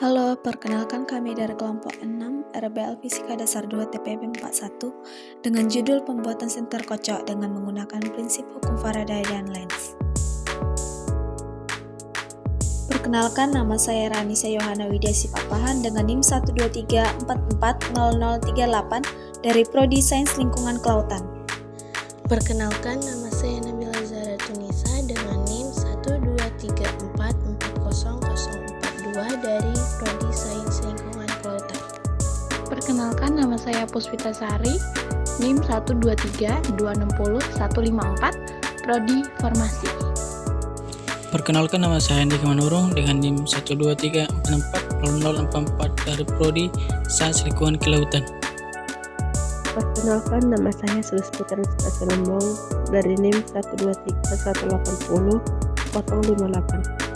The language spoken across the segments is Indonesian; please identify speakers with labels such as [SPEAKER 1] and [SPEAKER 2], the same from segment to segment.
[SPEAKER 1] Halo, perkenalkan kami dari kelompok 6 RBL Fisika Dasar 2 TPB 41 dengan judul pembuatan senter kocok dengan menggunakan prinsip hukum Faraday dan Lenz. Perkenalkan, nama saya Ranisa Yohana Widya Sipapahan dengan NIM 123440038 dari Prodi Sains Lingkungan Kelautan.
[SPEAKER 2] Perkenalkan, nama saya Nabila Zahra Tunisa dengan NIM 123440042 dari Prodi Sains Lingkungan Kelautan.
[SPEAKER 3] Perkenalkan, nama saya Puspita Sari, NIM 123260154, Prodi Farmasi.
[SPEAKER 4] Perkenalkan, nama saya Andi Kemanurung dengan NIM 123440044 dari Prodi Sains Lingkungan Kelautan.
[SPEAKER 5] Perkenalkan, nama saya Sulisputri Lembong dari NIM 123180058.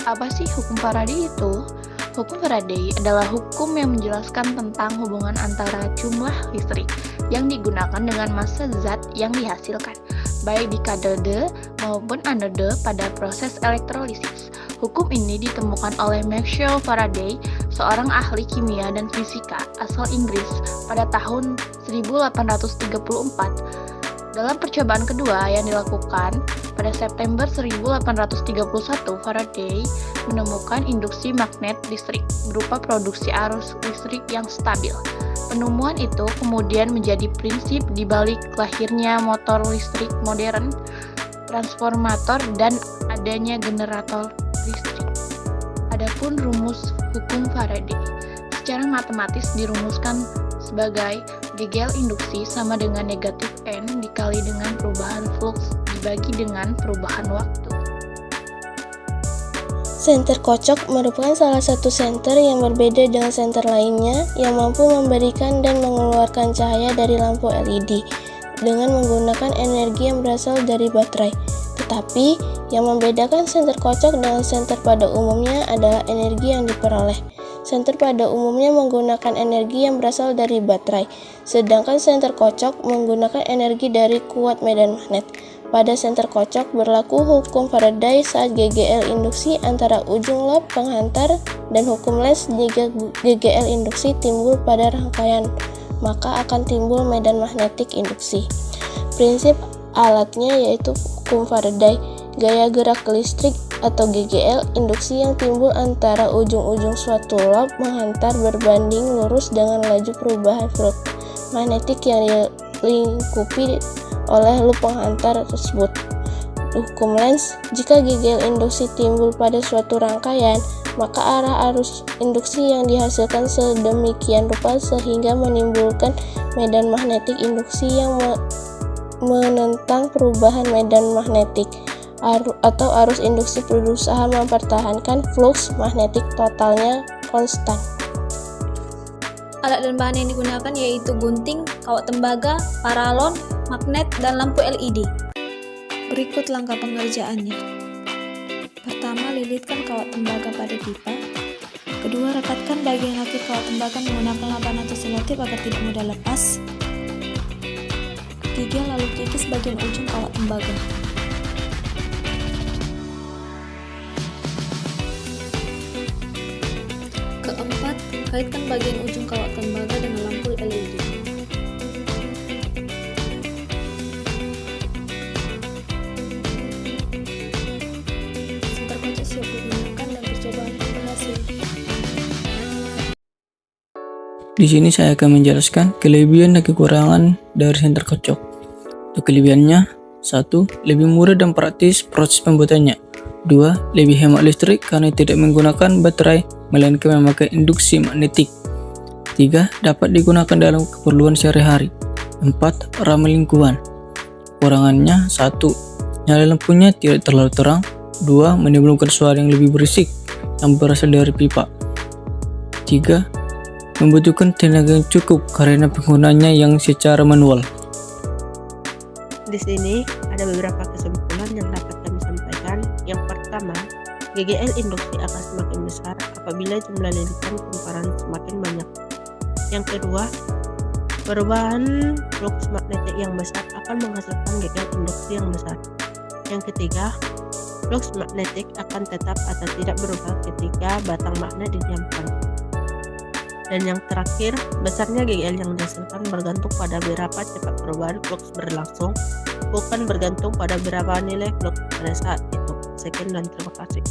[SPEAKER 3] Apa sih hukum Faraday itu? Hukum Faraday adalah hukum yang menjelaskan tentang hubungan antara jumlah listrik yang digunakan dengan massa zat yang dihasilkan, baik di katode maupun anode pada proses elektrolisis. Hukum ini ditemukan oleh Maxwell Faraday, seorang ahli kimia dan fisika asal Inggris pada tahun 1834. Dalam percobaan kedua yang dilakukan pada September 1831, Faraday menemukan induksi magnet listrik berupa produksi arus listrik yang stabil. Penemuan itu kemudian menjadi prinsip di balik lahirnya motor listrik modern, transformator, dan adanya generator listrik. Adapun rumus hukum Faraday secara matematis dirumuskan sebagai GGL induksi sama dengan negatif N dikali dengan perubahan flux dibagi dengan perubahan waktu.
[SPEAKER 2] Senter kocok merupakan salah satu senter yang berbeda dengan senter lainnya yang mampu memberikan dan mengeluarkan cahaya dari lampu LED dengan menggunakan energi yang berasal dari baterai. Tetapi, yang membedakan senter kocok dengan senter pada umumnya adalah energi yang diperoleh. Senter pada umumnya menggunakan energi yang berasal dari baterai, sedangkan senter kocok menggunakan energi dari kuat medan magnet. Pada senter kocok berlaku hukum Faraday saat GGL induksi antara ujung lob penghantar dan hukum Lenz jika GGL induksi timbul pada rangkaian, maka akan timbul medan magnetik induksi. Prinsip alatnya yaitu hukum Faraday, gaya gerak listrik atau GGL induksi yang timbul antara ujung-ujung suatu lob menghantar berbanding lurus dengan laju perubahan flux magnetik yang dilingkupi oleh loop penghantar tersebut. Hukum Lenz, jika GGL induksi timbul pada suatu rangkaian, maka arah arus induksi yang dihasilkan sedemikian rupa sehingga menimbulkan medan magnetik induksi yang menentang perubahan medan magnetik atau arus induksi berusaha mempertahankan flux magnetik totalnya konstan.
[SPEAKER 1] Alat dan bahan yang digunakan yaitu gunting, kawat tembaga, paralon, magnet, dan lampu LED. Berikut langkah pengerjaannya. Pertama, lilitkan kawat tembaga pada pipa. Kedua, rekatkan bagian akhir kawat tembaga menggunakan laban atau selotip agar tidak mudah lepas. Ketiga, lalu kikis bagian ujung kawat tembaga. Keempat, kaitkan bagian ujung kawat tembaga dengan lampu LED. Senter kocok siap digunakan dan percobaan pun berhasil.
[SPEAKER 4] Di sini saya akan menjelaskan kelebihan dan kekurangan dari senter kocok. Untuk kelebihannya, 1. Lebih murah dan praktis proses pembuatannya. 2. Lebih hemat listrik karena tidak menggunakan baterai, melainkan memakai induksi magnetik. 3. Dapat digunakan dalam keperluan sehari-hari. 4. Ramah lingkungan. Kekurangannya, 1. Nyala lampunya tidak terlalu terang. 2. Menimbulkan suara yang lebih berisik yang berasal dari pipa. 3. Membutuhkan tenaga yang cukup karena penggunanya yang secara manual.
[SPEAKER 5] Di sini ada beberapa kesimpulan yang dapat kami sampaikan. Yang pertama, GGL induksi akan semakin besar apabila jumlah lilitan kumparan semakin banyak. Yang kedua, perubahan flux magnetik yang besar akan menghasilkan GGL induksi yang besar. Yang ketiga, Flux magnetik akan tetap atau tidak berubah ketika batang magnet didiamkan. Dan yang terakhir, besarnya GGL yang dihasilkan bergantung pada berapa cepat perubahan flux berlangsung, bukan bergantung pada berapa nilai flux pada saat itu. Sekian dan terima kasih.